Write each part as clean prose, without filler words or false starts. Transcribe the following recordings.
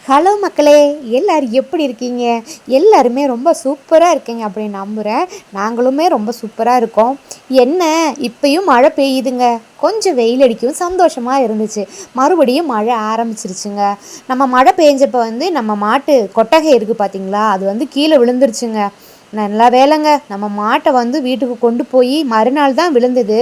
Hello மக்களே, எல்லாரும் எப்படி இருக்கீங்க? எல்லாருமே ரொம்ப சூப்பராக இருக்கீங்க அப்படின்னு நம்புகிறேன். நாங்களுமே ரொம்ப சூப்பராக இருக்கோம். என்ன இப்பயும் மழை பெய்யுதுங்க. கொஞ்சம் வெயில் அடிக்கும் சந்தோஷமாக இருந்துச்சு. மறுபடியும் மழை ஆரம்பிச்சிருச்சுங்க. நம்ம மழை பெஞ்சப்போ நம்ம மாட்டு கொட்டகை இருக்குது பார்த்தீங்களா, அது கீழே விழுந்துருச்சுங்க. நல்லா வேலைங்க, நம்ம மாட்டை வீட்டுக்கு கொண்டு போய் மறுநாள் தான் விழுந்தது.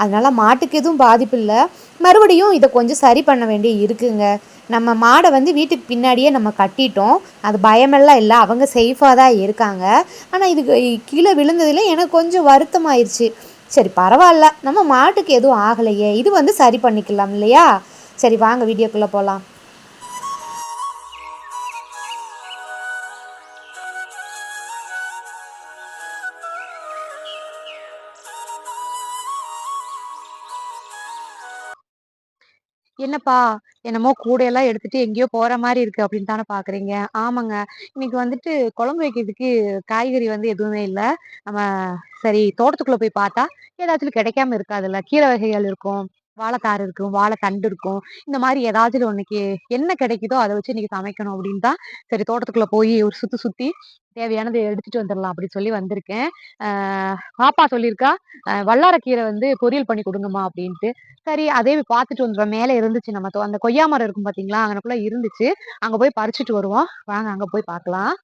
அதனால் மாட்டுக்கு எதுவும் பாதிப்பு இல்லை. மறுபடியும் இதை கொஞ்சம் சரி பண்ண வேண்டி இருக்குங்க. நம்ம மாடை வீட்டுக்கு பின்னாடியே நம்ம கட்டிட்டோம். அது பயமெல்லாம் இல்லை, அவங்க சேஃபாக தான் இருக்காங்க. ஆனால் இதுக்கு கீழே விழுந்ததில் எனக்கு கொஞ்சம் வருத்தமாயிருச்சு. சரி பரவாயில்ல, நம்ம மாட்டுக்கு எதுவும் ஆகலையே, இது சரி பண்ணிக்கலாம் இல்லையா? சரி வாங்க வீடியோக்குள்ளே போகலாம். என்னப்பா, என்னமோ கூடையெல்லாம் எடுத்துட்டு எங்கேயோ போற மாரி இருக்கு அப்படின்னு தானே பார்க்குறீங்க? ஆமாங்க. இன்னைக்கு குழம்பு வைக்கிறதுக்கு காய்கறி எதுவுமே இல்ல. நம்ம சரி தோட்டத்துக்குள்ள போய் பார்த்தா, ஏதாச்சும் கிடைக்காம இருக்காதுல்ல. கீரை வகைகள் இருக்கும், வாழைத்தார் இருக்கும், வாழைத்தண்டு இருக்கும். இந்த மாரி ஏதாச்சும் ஒண்ணுக்கு என்ன கிடைக்குதோ அத வச்சு இன்னைக்கு சமைக்கணும் அப்படின்னு தான், சரி தோட்டத்துக்குள்ள போய் ஒரு சுத்து சுத்தி தேவையானத எடுத்துட்டு வந்துரலாம் அப்படின்னு சொல்லி வந்திருக்கேன். ஆ பாப்பா சொல்லியிருக்கா, வல்லாரக்கீரை பொரியல் பண்ணி குடுங்கம்மா அப்படின்ட்டு. சரி, அதே பார்த்துட்டு வந்துருவோம். மேல இருந்துச்சு நம்ம அந்த கொய்யா மரம் இருக்கும் பார்த்தீங்களா? அங்கனக்குள்ள இருந்துச்சு. அங்க போய் பறிச்சுட்டு வருவோம். வாங்க அங்க போய் பார்க்கலாம்.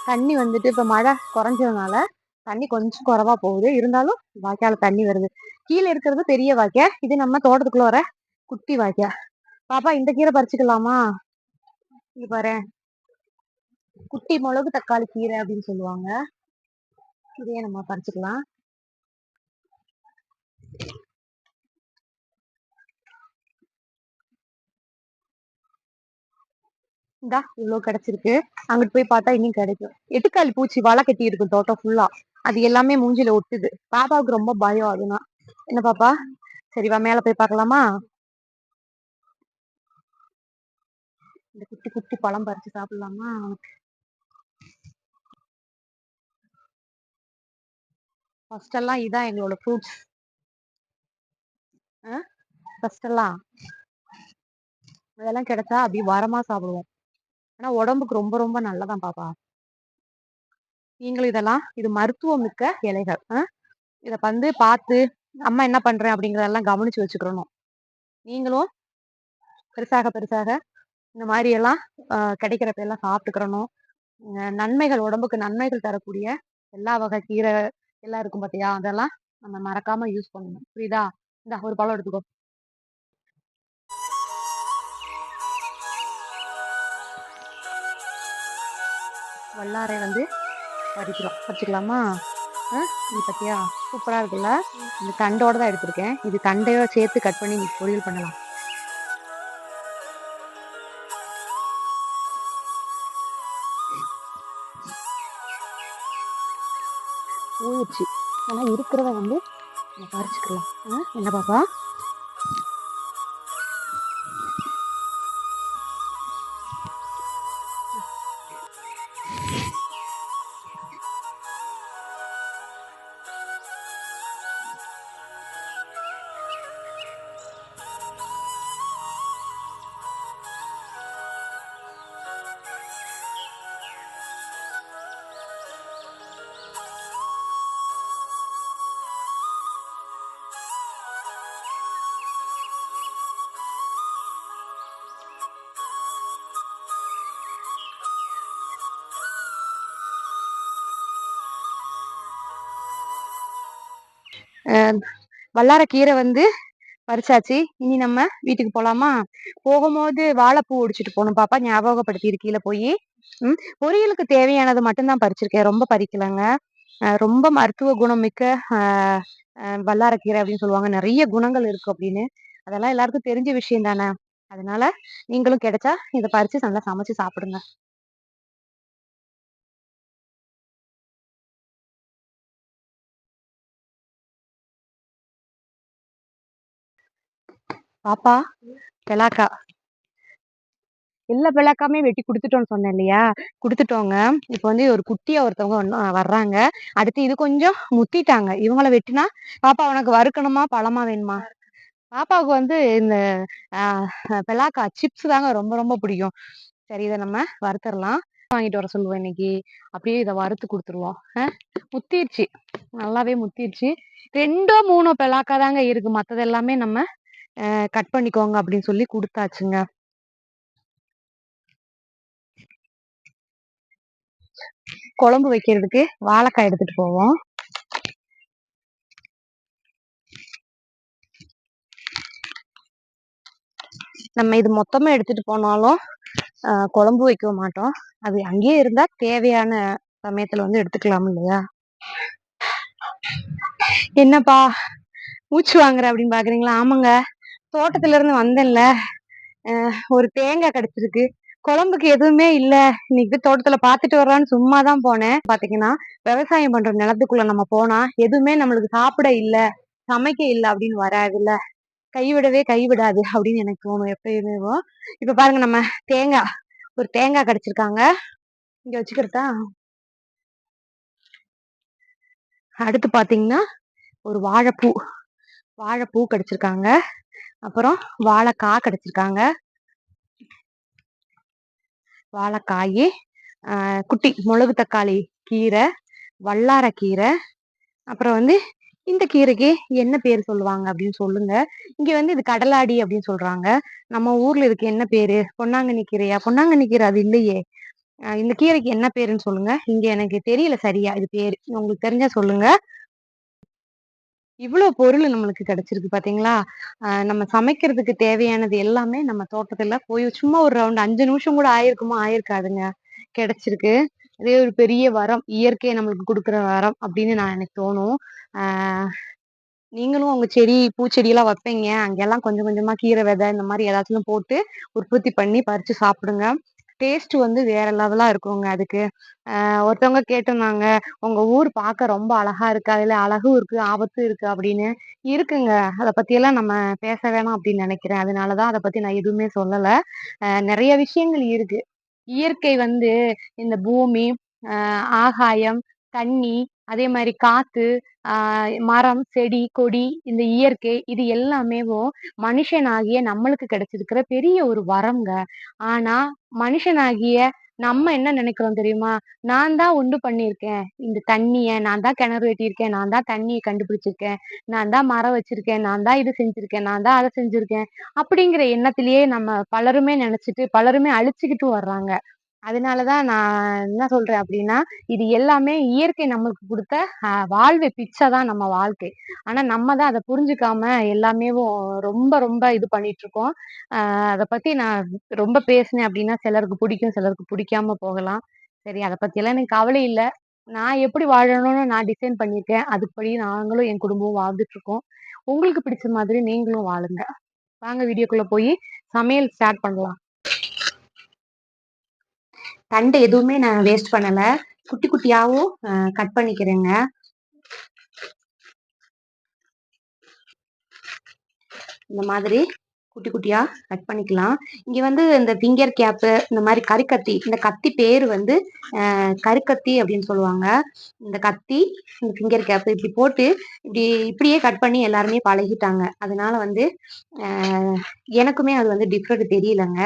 தண்ணி இப்ப மழை குறைஞ்சதுனால, தண்ணி கொஞ்சம் குறைவா போகுது. இருந்தாலும் வாய்க்கால தண்ணி வருது. கீழ இருக்கிறது பெரிய வாய்க்கா. இது நம்ம தோட்டத்துக்குள்ள வர குட்டி வாய்க்கா. பாப்பா இந்த கீரை பறிச்சுக்கலாமா? இங்க பாரேன். குட்டி மிளகு தக்காளி கீரை அப்படின்னு சொல்லுவாங்க. இதையே நம்ம பறிச்சுக்கலாம். இந்தா இவ்வளவு கிடைச்சிருக்கு. அங்கிட்டு போய் பார்த்தா இன்னும் கிடைக்கும். எட்டுக்காலி பூச்சி வலை கட்டி இருக்கு தோட்டம் ஃபுல்லா. அது எல்லாமே மூஞ்சில ஒட்டுது. பாப்பாவுக்கு ரொம்ப பயம் அதுனா. என்ன பாப்பா? சரி வா மேல போய் பார்க்கலாமா? இந்த குட்டி குட்டி பழம் பறிச்சு சாப்பிடலாமா? ஃபர்ஸ்ட் எல்லாம் இதான் எங்களோட ஃப்ரூட்ஸ். ஃபர்ஸ்ட் எல்லாம் இதெல்லாம் கிடைச்சா அப்படியே வரமா சாப்பிடுவோம். ஆனா உடம்புக்கு ரொம்ப ரொம்ப நல்லதான் பாப்பா. நீங்களும் இது மருத்துவம் மிக்க இலைகள். இத பார்த்து அம்மா என்ன பண்றேன் அப்படிங்கறதெல்லாம் கவனிச்சு வச்சுக்கிறணும். நீங்களும் பெருசாக பெருசாக இந்த மாதிரி எல்லாம் கிடைக்கிறப்ப எல்லாம் சாப்பிட்டுக்கிறணும். நன்மைகள், உடம்புக்கு நன்மைகள் தரக்கூடிய எல்லா வகை கீரை எல்லாம் இருக்கும் பாத்தியா, அதெல்லாம் நம்ம மறக்காம யூஸ் பண்ணணும். புரியுதா? இந்த ஒரு பழம் எடுத்துக்கோ. வல்லாரை பறிக்கிறோம். பறிச்சுக்கலாமா? இது பத்தியா சூப்பரா இருக்குல்ல? இந்த தண்டோட தான் எடுத்திருக்கேன். இது தண்டையோட சேர்த்து கட் பண்ணி பொரியல் பண்ணலாம். ஊறிச்சு. ஆனா இருக்கிறத நம்ம பறிச்சுக்கலாம். என்ன பாப்பா? வல்லாரக்கீரை பறிச்சாச்சு. இனி நம்ம வீட்டுக்கு போலாமா? போகும்போது வாழைப்பூ ஒடிச்சிட்டு போகணும் பாப்பா, ஞாபகப்படுத்திரு கீழே போய். பொரியலுக்கு தேவையானது மட்டும்தான் பறிச்சிருக்கேன், ரொம்ப பறிக்கலங்க. ரொம்ப மருத்துவ குணம் மிக்க வல்லாரக்கீரை அப்படின்னு சொல்லுவாங்க. நிறைய குணங்கள் இருக்கு அப்படின்னு. அதெல்லாம் எல்லாருக்கும் தெரிஞ்ச விஷயம் தானே. அதனால நீங்களும் கிடைச்சா இதை பறிச்சு நல்லா சமைச்சு சாப்பிடுங்க. பாப்பா பெலாக்கா எல்லா பெலாக்காமே வெட்டி குடுத்துட்டோம்னு சொன்னேன் இல்லையா? குடுத்துட்டோங்க. இப்ப வந்து ஒரு குட்டியா ஒருத்தவங்க வர்றாங்க. அடுத்து இது கொஞ்சம் முத்திட்டாங்க. இவங்கள வெட்டினா பாப்பா உனக்கு வறுக்கணுமா பழமா வேணுமா? பாப்பாவுக்கு வந்து இந்த பெலாக்கா சிப்ஸ் தாங்க ரொம்ப ரொம்ப பிடிக்கும். சரி இதை நம்ம வறுத்தரலாம். வாங்கிட்டு வர சொல்லுவோம் இன்னைக்கு. அப்படியே இதை வறுத்து கொடுத்துருவோம். முத்திருச்சு, நல்லாவே முத்திருச்சு. 2 3 பெலாக்கா தாங்க இருக்கு. மத்தது எல்லாமே நம்ம கட் பண்ணிக்கோங்க அப்படின்னு சொல்லி கொடுத்தாச்சுங்க. குழம்பு வைக்கிறதுக்கு வாழைக்காய் எடுத்துட்டு போவோம். நம்ம இது மொத்தமா எடுத்துட்டு போனாலும் குழம்பு வைக்க மாட்டோம். அது அங்கேயே இருந்தா தேவையான சமயத்துல வந்து எடுத்துக்கலாம் இல்லையா? என்னப்பா மூச்சு வாங்குற அப்படின்னு பாக்குறீங்களா? ஆமாங்க, தோட்டத்துல இருந்து வந்தேன்ல, ஒரு தேங்காய் கிடைச்சிருக்கு. குழம்புக்கு எதுவுமே இல்ல, இன்னைக்கு தோட்டத்துல பாத்துட்டு வர்றான்னு சும்மாதான் போனேன். பாத்தீங்கன்னா விவசாயம் பண்ற நிலத்துக்குள்ள நம்ம போனா எதுவுமே நம்மளுக்கு சாப்பிட இல்ல, சமைக்க இல்ல அப்படின்னு வராதுல்ல, கைவிடவே கைவிடாது அப்படின்னு எனக்கு தோணும் எப்பயுமே. இப்ப பாருங்க, நம்ம ஒரு தேங்காய் கிடைச்சிருக்காங்க, இங்க வச்சுக்கிறதா. அடுத்து பாத்தீங்கன்னா ஒரு வாழைப்பூ கிடைச்சிருக்காங்க. அப்புறம் வாழைக்காய் கிடைச்சிருக்காங்க. வாழைக்காய், குட்டி மிளகு தக்காளி கீரை, வல்லார கீரை. அப்புறம் வந்து இந்த கீரைக்கு என்ன பேர் சொல்லுவாங்க அப்படின்னு சொல்லுங்க. இங்க வந்து இது கடலாடி அப்படின்னு சொல்றாங்க. நம்ம ஊர்ல இதுக்கு என்ன பேரு? பொன்னாங்கண்ணி கீரையா? பொன்னாங்கண்ணி கீரை அது இல்லையே. இந்த கீரைக்கு என்ன பேருன்னு சொல்லுங்க. இங்க எனக்கு தெரியல சரியா இது பேரு, உங்களுக்கு தெரிஞ்சா சொல்லுங்க. இவ்வளவு பொருள் நம்மளுக்கு கிடைச்சிருக்கு பாத்தீங்களா? நம்ம சமைக்கிறதுக்கு தேவையானது எல்லாமே நம்ம தோட்டத்துல போய் சும்மா ஒரு ரவுண்ட் 5 நிமிஷம் கூட ஆயிருக்குமா? ஆயிருக்காதுங்க, கிடைச்சிருக்கு. இதே ஒரு பெரிய வரம், இயற்கை நம்மளுக்கு கொடுக்குற வரம் அப்படின்னு எனக்கு தோணும். ஆஹ் நீங்களும் உங்க பூச்செடி எல்லாம் வைப்பீங்க, அங்கெல்லாம் கொஞ்சம் கொஞ்சமா கீரை விதை இந்த மாதிரி ஏதாச்சும் போட்டு உற்பத்தி பண்ணி பறிச்சு சாப்பிடுங்க. டேஸ்ட் வந்து வேற லெவலா இருக்குங்க அதுக்கு. ஒருத்தவங்க கேட்டிருந்தாங்க, உங்க ஊர் பார்க்க ரொம்ப அழகா இருக்கு, அதுல அழகும் இருக்கு ஆபத்தும் இருக்கு அப்படின்னு. இருக்குங்க, அதை பத்தி எல்லாம் நம்ம பேச வேணாம் அப்படின்னு நினைக்கிறேன். அதனாலதான் அதை பத்தி நான் எதுவுமே சொல்லல. நிறைய விஷயங்கள் இருக்கு. இயற்கை வந்து இந்த பூமி, ஆகாயம், தண்ணி, அதே மாதிரி காத்து, மரம், செடி, கொடி, இந்த இயற்கை இது எல்லாமே மனுஷனாகிய நம்மளுக்கு கிடைச்சிருக்கிற பெரிய ஒரு வரம்ங்க. ஆனா மனுஷனாகிய நம்ம என்ன நினைக்கிறோம் தெரியுமா? நான் தான் உண்டு பண்ணியிருக்கேன் இந்த தண்ணிய, நான் தான் கிணறு வெட்டியிருக்கேன், நான் தான் தண்ணியை கண்டுபிடிச்சிருக்கேன், நான் தான் மரம் வச்சிருக்கேன், நான் தான் இது செஞ்சிருக்கேன், நான் தான் அதை செஞ்சிருக்கேன் அப்படிங்கிற எண்ணத்திலேயே நம்ம பலருமே நினைச்சிட்டு பலருமே அழிச்சுக்கிட்டு வர்றாங்க. அதனாலதான் நான் என்ன சொல்றேன் அப்படின்னா, இது எல்லாமே இயற்கை நம்மளுக்கு கொடுத்த வாழ்வை பிச்சைதான் நம்ம வாழ்க்கை. ஆனா நம்ம தான் அதை புரிஞ்சுக்காம எல்லாமே ரொம்ப ரொம்ப இது பண்ணிட்டு இருக்கோம். அதை பத்தி நான் ரொம்ப பேசினேன் அப்படின்னா சிலருக்கு பிடிக்கும், சிலருக்கு பிடிக்காம போகலாம். சரி, அதை பத்தி எல்லாம் எனக்கு கவலை இல்லை. நான் எப்படி வாழணும்னு நான் டிசைன் பண்ணியிருக்கேன், அதுபடி நாங்களும் என் குடும்பமும் வாழ்ந்துட்டு இருக்கோம். உங்களுக்கு பிடிச்ச மாதிரி நீங்களும் வாழுங்க. வாங்க வீடியோக்குள்ள போய் சமையல் ஸ்டார்ட் பண்ணலாம். தண்டு எதுவுமே நான் வேஸ்ட் பண்ணல, குட்டி குட்டியாவும் கட் பண்ணிக்கிறேங்க. இந்த மாதிரி குட்டி குட்டியா கட் பண்ணிக்கலாம். இங்க வந்து இந்த ஃபிங்கர் கேப்பு, இந்த மாதிரி கரிக்கத்தி, இந்த கத்தி பேரு வந்து கருக்கத்தி அப்படின்னு சொல்லுவாங்க. இந்த கத்தி, இந்த ஃபிங்கர் கேப் இப்படி போட்டு இப்படியே கட் பண்ணி எல்லாருமே பழகிட்டாங்க. அதனால வந்து எனக்குமே அது வந்து டிஃப்ரெண்ட் தெரியலங்க.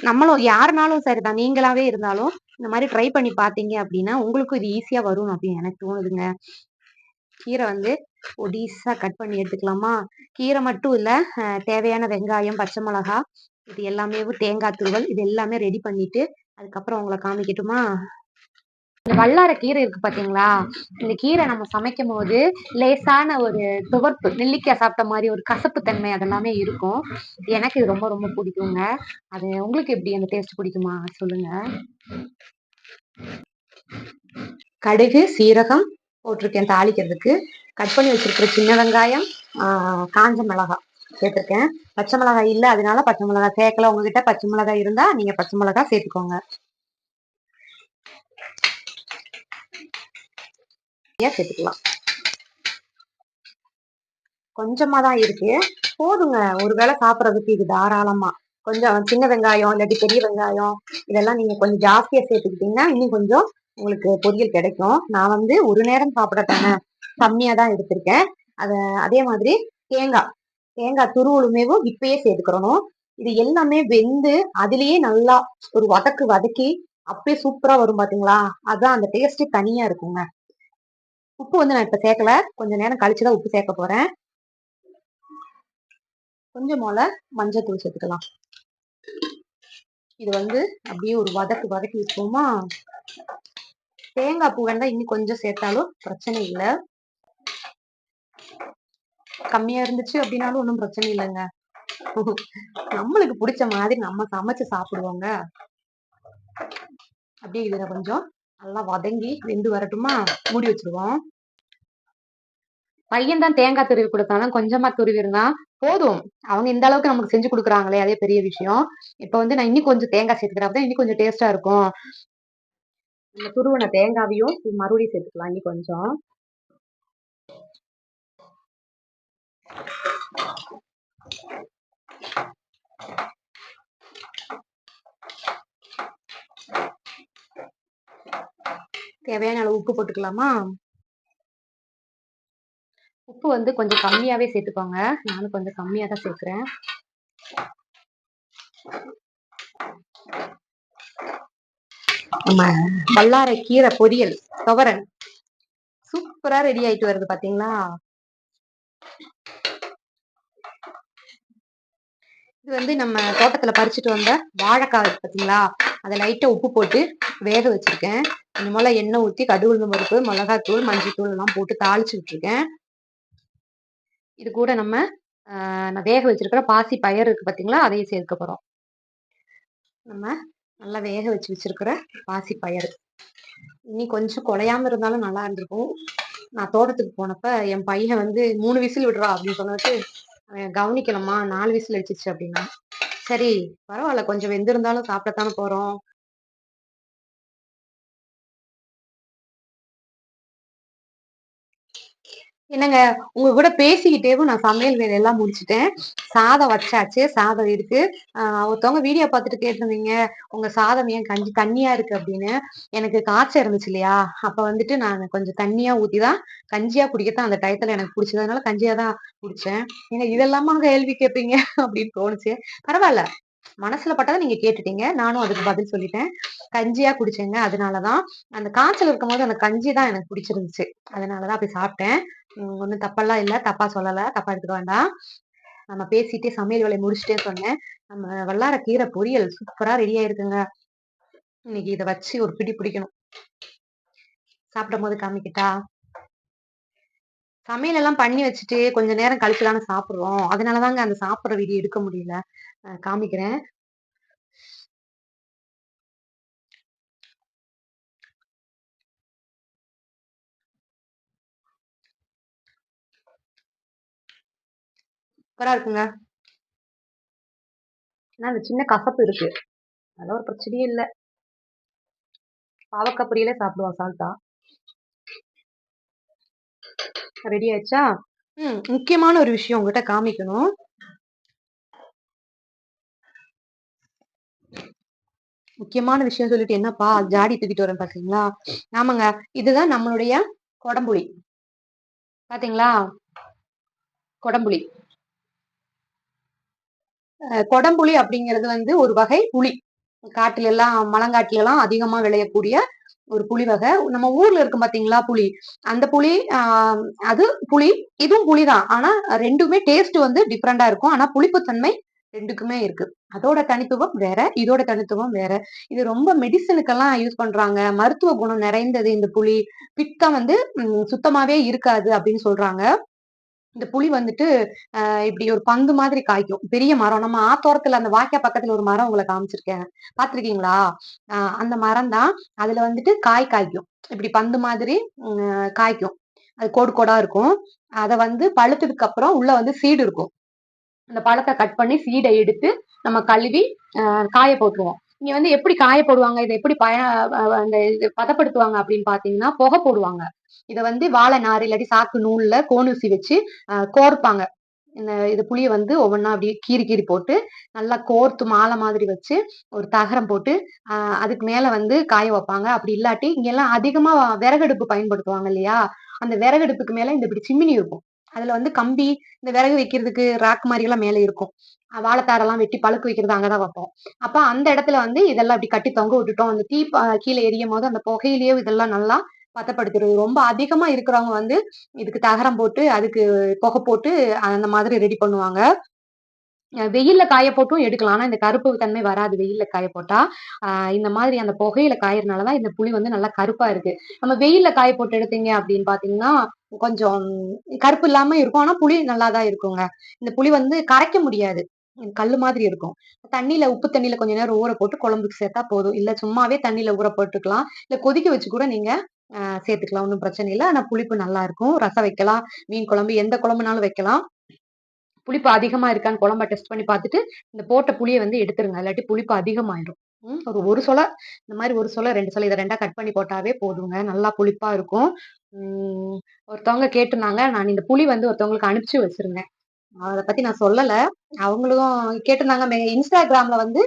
நம்மளும் யாருனாலும் சரிதான், நீங்களாவே இருந்தாலும் இந்த மாதிரி ட்ரை பண்ணி பார்த்தீங்க அப்படின்னா உங்களுக்கும் இது ஈஸியா வரும் அப்படின்னு எனக்கு தோணுதுங்க. கீரை வந்து பொடிசா கட் பண்ணி எடுத்துக்கலாமா? கீரை மட்டும் இல்ல, தேவையான வெங்காயம், பச்சை மிளகா, இது எல்லாமே, தேங்காய் துருவல், இது எல்லாமே ரெடி பண்ணிட்டு அதுக்கப்புறம் உங்களை காமிக்கட்டுமா? இந்த வல்லார கீரை இருக்கு பாத்தீங்களா? இந்த கீரை நம்ம சமைக்கும் போது லேசான ஒரு துவர்ப்பு, நெல்லிக்காய் சாப்பிட்ட மாதிரி ஒரு கசப்பு தன்மை அதெல்லாமே இருக்கும். எனக்கு இது ரொம்ப ரொம்ப பிடிக்குங்க. அது உங்களுக்கு எப்படி அந்த டேஸ்ட் பிடிக்குமா சொல்லுங்க. கடுகு, சீரகம் போட்டிருக்கேன் தாளிக்கிறதுக்கு. கட் பண்ணி வச்சிருக்கிற சின்ன வெங்காயம், காஞ்ச மிளகாய் சேர்த்திருக்கேன். பச்சை மிளகாய் இல்லை, அதனால பச்சை மிளகாய் சேர்க்கல. உங்ககிட்ட பச்சை மிளகாய் இருந்தா நீங்க பச்சை மிளகாய் சேர்த்துக்கோங்க. சேர்த்துக்கலாம். கொஞ்சமா தான் இருக்கு. போதுங்க. ஒரு வேளை சாப்பிடுறதுக்கு இது தாராளமா. கொஞ்சம் சின்ன வெங்காயம், இல்லாட்டி பெரிய வெங்காயம் இதெல்லாம் நீங்க கொஞ்சம் ஜாஸ்தியா சேர்த்துக்கிட்டீங்கன்னா, இன்னும் கொஞ்சம் உங்களுக்கு பொரியல் கிடைக்கும். நான் வந்து ஒரு நேரம் சாப்பிடத்தானே கம்மியா தான் எடுத்திருக்கேன். அத அதே மாதிரி தேங்காய் தேங்காய் துருவலுமேவும் இப்பயே சேர்த்துக்கிறணும். இது எல்லாமே வெந்து அதிலேயே நல்லா ஒரு வதக்கி அப்பயே சூப்பரா வரும் பாத்தீங்களா? அதான் அந்த டேஸ்ட் தனியா இருக்குங்க. உப்பு வந்து நான் இப்ப சேர்க்கல. கொஞ்ச நேரம் கழிச்சுதான் உப்பு சேர்க்க போறேன். கொஞ்சம் போல மஞ்சத்தூள் சேர்த்துக்கலாம். இது வந்து அப்படியே ஒரு வதக்கி வச்சுக்கோமா. தேங்காய் பூ வேண்டாம் இன்னும் கொஞ்சம் சேர்த்தாலும் பிரச்சனை இல்லை. கம்மியா இருந்துச்சு அப்படின்னாலும் ஒன்றும் பிரச்சனை இல்லைங்க. நம்மளுக்கு பிடிச்ச மாதிரி நம்ம சமைச்சு சாப்பிடுவோங்க. அப்படியே இதுல கொஞ்சம் நல்லா வதங்கி வெந்து வரட்டுமா, மூடி வச்சிருவோம். பையன் தான் தேங்காய் துருவி கொடுத்தாலும் கொஞ்சமா துருவி இருந்தா போதும். அவங்க இந்த அளவுக்கு நமக்கு செஞ்சு கொடுக்குறாங்களே அதே பெரிய விஷயம். இப்ப வந்து நான் இன்னும் கொஞ்சம் தேங்காய் சேர்த்துக்கிறேன். அப்பதான் இன்னும் கொஞ்சம் டேஸ்டா இருக்கும். நம்ம துருவன தேங்காவையும் மறுபடியும் சேர்த்துக்கலாம் இன்னும் கொஞ்சம். தேவையான அளவு உப்பு போட்டுக்கலாமா? உப்பு வந்து கொஞ்சம் கம்மியாவே சேர்த்துக்கோங்க. நானும் கொஞ்சம் கம்மியா தான் சேர்க்கிறேன். நம்ம வல்லாரை கீரை பொரியல் துவரன் சூப்பரா ரெடி ஆயிட்டு வருது பாத்தீங்களா? இது வந்து நம்ம தோட்டத்துல பறிச்சுட்டு வந்த வாழைக்காய் பாத்தீங்களா? அதை லைட்டா உப்பு போட்டு வேக வச்சிருக்கேன். இந்த போல எண்ணெய் ஊத்தி கடுகு உளுந்தம் பருப்பு, மிளகாத்தூள், மஞ்சள் எல்லாம் போட்டு தாளிச்சு விட்டுருக்கேன். இது கூட நம்ம நான் வேக வச்சிருக்கிற பாசி பயிர் இருக்கு பாத்தீங்களா? அதையும் சேர்க்க போறோம். நம்ம நல்லா வேக வச்சிருக்கிற பாசி பயிர் இனி கொஞ்சம் குழையாம இருந்தாலும் நல்லா இருந்திருக்கும். நான் தோட்டத்துக்கு போனப்ப என் பையன் வந்து 3 விசில் விடுறா அப்படின்னு சொன்னதுக்கு கவனிக்கலம்மா 4 விசில் அடிச்சிச்சு அப்படின்னா. சரி பரவாயில்ல கொஞ்சம் வெந்திருந்தாலும் சாப்பிடத்தானே போறோம். என்னங்க உங்க கூட பேசிக்கிட்டேவும் நான் சமையல் வேலையெல்லாம் முடிச்சுட்டேன். சாதம் வச்சாச்சு. சாதம் இருக்கு. ஒருத்தவங்க வீடியோ பார்த்துட்டு கேட்டிருந்தீங்க, உங்க சாதம் ஏன் தண்ணியா இருக்கு அப்படின்னு. எனக்கு காய்ச்சல் இருந்துச்சு இல்லையா? அப்ப வந்துட்டு நான் கொஞ்சம் தண்ணியா ஊத்தி தான் கஞ்சியா குடிக்கத்தான் அந்த டயத்துல எனக்கு புடிச்சது. அதனால கஞ்சியா தான் குடிச்சேன். ஏங்க இதெல்லாமா கேள்வி கேட்பீங்க அப்படின்னு தோணுச்சு. பரவால்ல. மனசுல பட்டத நீங்க கேட்டுட்டீங்க. நானும் அதுக்கு பதில் சொல்லிட்டேன். கஞ்சியா குடிச்சேங்க. அதனாலதான் அந்த காய்ச்சல் இருக்கும்போது அந்த கஞ்சி தான் எனக்கு பிடிச்சிருந்துச்சு. அதனாலதான் அப்படி சாப்பிட்டேன். ஒண்ணும் தப்பெல்லாம் இல்ல. தப்பா சொல்லல. தப்பா எடுத்துக்க வேண்டாம். நம்ம பேசிட்டே சமையல் வேலைய முடிச்சுட்டே சொன்னேன். நம்ம வல்லார கீரை பொரியல் சூப்பரா ரெடி ஆயிருக்குங்க. இன்னைக்கு இத வச்சு ஒரு பிடி பிடிக்கணும். சாப்பிடும்போது காமிக்கட்டா? சமையல் எல்லாம் பண்ணி வச்சுட்டு கொஞ்ச நேரம் கழிச்சு தானே சாப்பிடுறோம். அதனாலதாங்க அந்த சாப்பிடுற வீடியோ எடுக்க முடியல. காமிக்கிறேன். சூப்பரா இருக்குங்க. ஆனா அந்த சின்ன கசப்பு இருக்கு. அதெல்லாம் ஒரு பிரச்சனையே இல்ல. பாவக்காய் பொரியலே சாப்பிடுவா சால்ட்டா. ரெடி ஆயிடுச்சா? முக்கியமான ஒரு விஷயம் உங்ககிட்ட காமிக்கணும். முக்கியமான விஷயம் சொல்லிட்டு என்னப்பா ஜாடி தூக்கிட்டு வரேன் பாத்தீங்களா? ஆமாங்க. இதுதான் நம்மளுடைய கொடம்புளி. பாத்தீங்களா? கொடம்புளி. கொடம்புளி அப்படிங்கிறது வந்து ஒரு வகை புளி. காட்டுல எல்லாம் மலங்காட்டுல எல்லாம் அதிகமா விளையக்கூடிய ஒரு புளி வகை. நம்ம ஊர்ல இருக்கும் பாத்தீங்களா புளி. அந்த புளி அது புளி. இதுவும் புளிதான். ஆனா 2மே டேஸ்ட் வந்து டிஃபரெண்டா இருக்கும். ஆனா புளிப்புத்தன்மை 2க்குமே இருக்கு. அதோட தனித்துவம் வேற. இதோட தனித்துவம் வேற. இது ரொம்ப மெடிசனுக்கெல்லாம் யூஸ் பண்றாங்க. மருத்துவ குணம் நிறைந்தது இந்த புளி. பித்தம் வந்து சுத்தமாவே இருக்காது அப்படின்னு சொல்றாங்க. இந்த புளி வந்துட்டு இப்படி ஒரு பந்து மாதிரி காய்க்கும். பெரிய மரம். நம்ம ஆத்தோரத்துல அந்த வாய்க்கா பக்கத்துல ஒரு மரம் உங்கள காமிச்சிருக்கேன். பார்த்திருக்கீங்களா? அந்த மரம் தான். அதுல வந்துட்டு காய் காய்க்கும். இப்படி பந்து மாதிரி காய்க்கும். அது கோடு கோடா இருக்கும். அத வந்து பழுத்ததுக்கு அப்புறம் உள்ள வந்து சீடு இருக்கும். அந்த பழத்த கட் பண்ணி சீட எடுத்து நம்ம கழுவி காய போட்டுருவோம். இங்க வந்து எப்படி காய போடுவாங்க? இத எப்படி அந்த இது பதப்படுத்துவாங்க அப்படின்னு பார்த்தீங்கன்னா, புகை போடுவாங்க. இதை வந்து வாழை நார் இல்லாட்டி சாக்கு நூல்ல கோணூசி வச்சு கோர்ப்பாங்க. இது புளியை வந்து ஒவ்வொன்றா அப்படியே கீறி கீறி போட்டு நல்லா கோர்த்து மாலை மாதிரி வச்சு ஒரு தகரம் போட்டு அதுக்கு மேல வந்து காய வைப்பாங்க. அப்படி இல்லாட்டி இங்கெல்லாம் அதிகமா விறகடுப்பு பயன்படுத்துவாங்க இல்லையா, அந்த விறகடுப்புக்கு மேல இந்த இப்படி சிம்மினி இருக்கும். அதுல வந்து கம்பி இந்த விறகு வைக்கிறதுக்கு ராக் மாதிரி எல்லாம் மேல இருக்கும். வாழைத்தாரெல்லாம் வெட்டி பழுக்கு வைக்கிறது அங்கதான் வைப்போம். அப்ப அந்த இடத்துல வந்து இதெல்லாம் அப்படி கட்டி தொங்க விட்டுட்டோம். அந்த தீ கீழே எரியும் போது அந்த புகையிலேயே இதெல்லாம் நல்லா பதப்படுத்திடுது. ரொம்ப அதிகமா இருக்கிறவங்க வந்து இதுக்கு தகரம் போட்டு அதுக்கு புகை போட்டு அந்த மாதிரி ரெடி பண்ணுவாங்க. வெயில்ல காய போட்டும் எடுக்கலாம். ஆனா இந்த கருப்பு தன்மை வராது வெயில்ல காய போட்டா. இந்த மாதிரி அந்த புகையில காயறனாலதான் இந்த புளி வந்து நல்லா கருப்பா இருக்கு. நம்ம வெயில்ல காய போட்டு எடுத்தீங்க அப்படின்னு பாத்தீங்கன்னா கொஞ்சம் கருப்பு இல்லாம இருக்கும். ஆனா புளி நல்லாதான் இருக்குங்க. இந்த புளி வந்து கரைக்க முடியாது. கல்லு மாதிரி இருக்கும். தண்ணியில உப்பு தண்ணியில கொஞ்ச நேரம் ஊற போட்டு குழம்புக்கு சேர்த்தா போதும். இல்ல சும்மாவே தண்ணியில ஊற போட்டுக்கலாம். இல்ல கொதிக்க வச்சு கூட நீங்க சேர்த்துக்கலாம். ஒண்ணும் பிரச்சனை இல்ல. ஆனா புளிப்பு நல்லா இருக்கும். ரசம் வைக்கலாம், மீன் குழம்பு எந்த குழம்புனாலும் வைக்கலாம். புளிப்பு அதிகமா இருக்கான்னு குழம்ப டெஸ்ட் பண்ணி பார்த்துட்டு இந்த போட்ட புளியை வந்து எடுத்துருங்க. இல்லாட்டி புளிப்பு அதிகமாயிரும். ஒரு சொல இந்த மாதிரி ஒரு சொல 2 சொல இதை 2ஆ கட் பண்ணி போட்டாவே போதுங்க. நல்லா புளிப்பா இருக்கும். ஒருத்தவங்க கேட்டிருந்தாங்க. நான் இந்த புளி வந்து ஒருத்தவங்களுக்கு அனுப்பிச்சு வச்சிருந்தேன். அத பத்தி நான் சொல்லல. அவங்களும் கேட்டிருந்தாங்க. இன்ஸ்டாகிராம்ல வந்து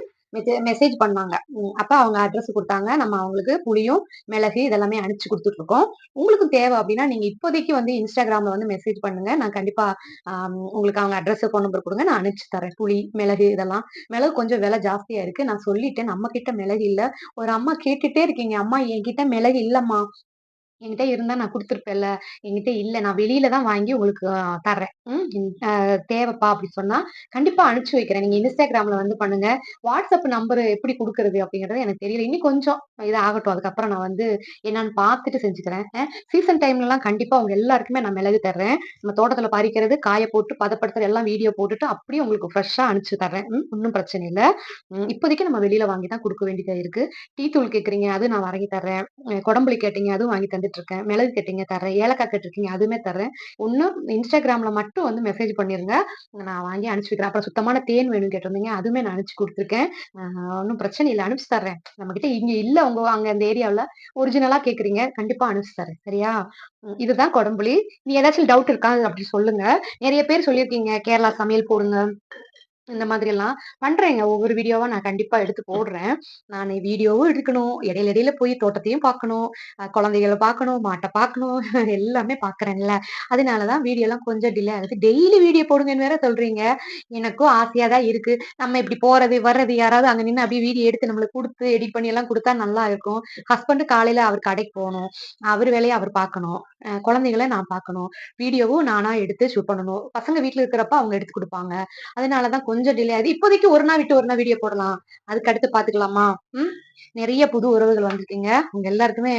மெசேஜ் பண்ணாங்க. அப்ப அவங்க அட்ரஸ் குடுத்தாங்க. நம்ம அவங்களுக்கு புளியும், மிளகு இதெல்லாமே அனுப்பிச்சு குடுத்துட்டு இருக்கோம். உங்களுக்கும் தேவை அப்படின்னா, நீங்க இப்போதைக்கு வந்து இன்ஸ்டாகிராம்ல வந்து மெசேஜ் பண்ணுங்க. நான் கண்டிப்பா உங்களுக்கு அவங்க அட்ரஸ், ஃபோன் நம்பர் குடுங்க. நான் அனுப்பிச்சு தரேன். புளி, மிளகு இதெல்லாம். மிளகு கொஞ்சம் விலை ஜாஸ்தியா இருக்கு. நான் சொல்லிட்டேன். நம்ம கிட்ட மிளகு இல்ல. ஒரு அம்மா கேட்டுட்டே இருக்கீங்க. அம்மா என்கிட்ட மிளகு இல்லம்மா. என்கிட்ட இருந்தா நான் குடுத்துருப்பேன்ல. என்கிட்ட இல்ல. நான் வெளியில தான் வாங்கி உங்களுக்கு தர்றேன். தேவைப்பா அப்படி சொன்னா, கண்டிப்பா அனுப்பிச்சு வைக்கிறேன். நீங்க இன்ஸ்டாகிராம்ல வந்து பண்ணுங்க. வாட்ஸ்அப் நம்பர் எப்படி குடுக்குறது அப்படிங்கிறது எனக்கு தெரியல. இன்னும் கொஞ்சம் இது ஆகட்டும். அதுக்கப்புறம் நான் வந்து என்னன்னு பார்த்துட்டு செஞ்சுக்கிறேன். சீசன் டைம்லலாம் கண்டிப்பா உங்க எல்லாருக்குமே நான் மிளகு தர்றேன். நம்ம தோட்டத்துல பறிக்கிறது, காய போட்டு பதப்படுத்துறது எல்லாம் வீடியோ போட்டுட்டு அப்படியே உங்களுக்கு ஃப்ரெஷ்ஷா அனுப்பிச்சு தர்றேன். ஒண்ணும் பிரச்சனை இல்ல. இப்போதைக்கு நம்ம வெளியில வாங்கி தான் குடுக்க வேண்டியதா இருக்கு. டீ தூள் கேட்கறீங்க, அது நான் வாங்கி தர்றேன். கொடம்புளி கேட்டீங்க, அதுவும் வாங்கி தந்துட்டு இருக்கேன். மிளகு கேட்டீங்க தர்றேன். ஏலக்காய் கேட்டிருக்கீங்க, அதுவுமே தர்றேன். ஒண்ணு இன்ஸ்டாகிராம்ல மட்டும் வந்து மெசேஜ் பண்ணிருங்க. நான் வாங்கி அனுப்பிச்சு வைக்கிறேன். அப்புறம் சுத்தமான தேன் வேணும்னு கேட்டிருந்தீங்க, அதுவுமே நான் அனுப்பிச்சு குடுத்துருக்கேன். ஒண்ணும் பிரச்சனை இல்ல. அனுப்பிச்சு தர்றேன். நம்மகிட்ட இங்க இல்ல உங்க அங்க அந்த ஏரியாவுல ஒரிஜினலா கேட்கறீங்க. கண்டிப்பா அனுப்பிச்சு தர்றேன். சரியா? இதுதான் கொடம்புளி. நீ ஏதாச்சும் டவுட் இருக்கா? அப்படி சொல்லுங்க. நெறைய பேர் சொல்லியிருக்கீங்க, கேரளா சமையல் போடுங்க. இந்த மாதிரி எல்லாம் பண்றேங்க. ஒவ்வொரு வீடியோவா நான் கண்டிப்பா எடுத்து போடுறேன். நானு வீடியோவும் எடுக்கணும். இடையில இடையில போய் தோட்டத்தையும் பார்க்கணும். குழந்தைகள பார்க்கணும், மாட்ட பார்க்கணும். எல்லாமே பார்க்குறேன்ல. அதனால தான் வீடியோலாம் கொஞ்சம் டிலே ஆகுது. டெய்லி வீடியோ போடுங்கன்னு வேற சொல்றீங்க. எனக்கும் ஆசையா தான் இருக்கு. நம்ம இப்படி போறது, வர்றது யாராவது அங்க நின்னு அப்படியே வீடியோ எடுத்து நம்மளுக்கு குடுத்து, எடிட் பண்ணி எல்லாம் குடுத்தா நல்லா இருக்கும். ஹஸ்பண்ட் காலையில அவர் கடைக்கு போணும். அவர் வேலைய அவர் பார்க்கணும். குழந்தைகள நான் பார்க்கணும். வீடியோவும் நானா எடுத்து ஷூட் பண்ணணும். பசங்க வீட்ல இருக்கிறப்ப அவங்க எடுத்து குடுப்பாங்க. அதனால தான் கொஞ்சம் டிலே ஆகுது. இப்போதைக்கு ஒரு நாள் விட்டு ஒரு நாள் வீடியோ போடலாம். அதுக்கு அடுத்து பாத்துக்கலாமா? ம். நிறைய புது உறவுகள் வந்திருக்கீங்க. உங்க எல்லாருக்குமே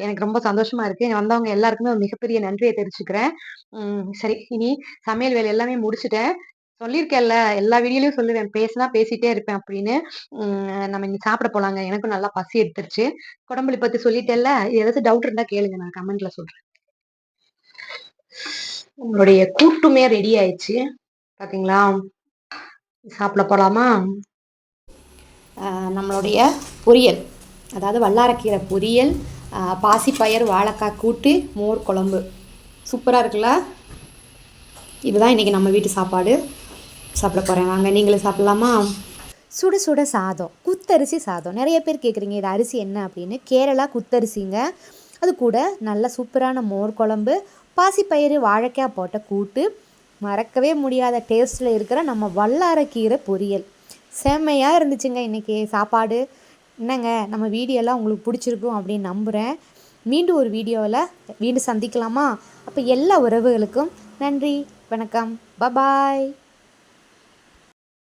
எனக்கு ரொம்ப சந்தோஷமா இருக்கு. வந்தவங்க எல்லாருக்குமே ஒரு மிகப்பெரிய நன்றிய தெரிவிச்சுக்கிறேன். சரி இனி சமையல் வேலை எல்லாமே முடிச்சுட்டேன். சொல்லியிருக்கேன்ல, எல்லா வீடியோலயும் சொல்லுவேன். பேசினா பேசிட்டே இருப்பேன் அப்படின்னு. நம்ம இனி சாப்பிட போலாங்க. எனக்கும் நல்லா பசி எடுத்துருச்சு. குடம்புளி பத்தி சொல்லிட்டேன்ல, ஏதாச்சும் டவுட் இருந்தா கேளுங்க. நான் கமெண்ட்ல சொல்றேன். உங்களுடைய கூட்டுமே ரெடி ஆயிடுச்சு. பாத்தீங்களா? சாப்பிட போலாமா? நம்மளுடைய பொரியல், அதாவது வல்லாரக்கீரை பொரியல், பாசிப்பயறு வாழைக்காய் கூட்டு, மோர் குழம்பு சூப்பராக இருக்குல்ல. இதுதான் இன்றைக்கி நம்ம வீட்டு சாப்பாடு. சாப்பிட போகிறேன், வாங்க நீங்களும் சாப்பிட்லாமா? சுட சுட சாதம், குத்தரிசி சாதம். நிறைய பேர் கேட்குறீங்க இது அரிசி என்ன அப்படின்னு. கேரளா குத்தரிசிங்க. அது கூட நல்ல சூப்பரான மோர் குழம்பு, பாசிப்பயிறு வாழைக்காய் போட்ட கூட்டு, மறக்கவே முடியாத டேஸ்ட்டில் இருக்கிற நம்ம வல்லாரக்கீரை பொரியல். செம்மையாக இருந்துச்சுங்க இன்றைக்கி சாப்பாடு. என்னங்க நம்ம வீடியோலாம் உங்களுக்கு பிடிச்சிருக்கும் அப்படின்னு நம்புகிறேன். மீண்டும் ஒரு வீடியோவில் மீண்டும் சந்திக்கலாமா? அப்போ எல்லா உறவுகளுக்கும் நன்றி, வணக்கம், பபாய்.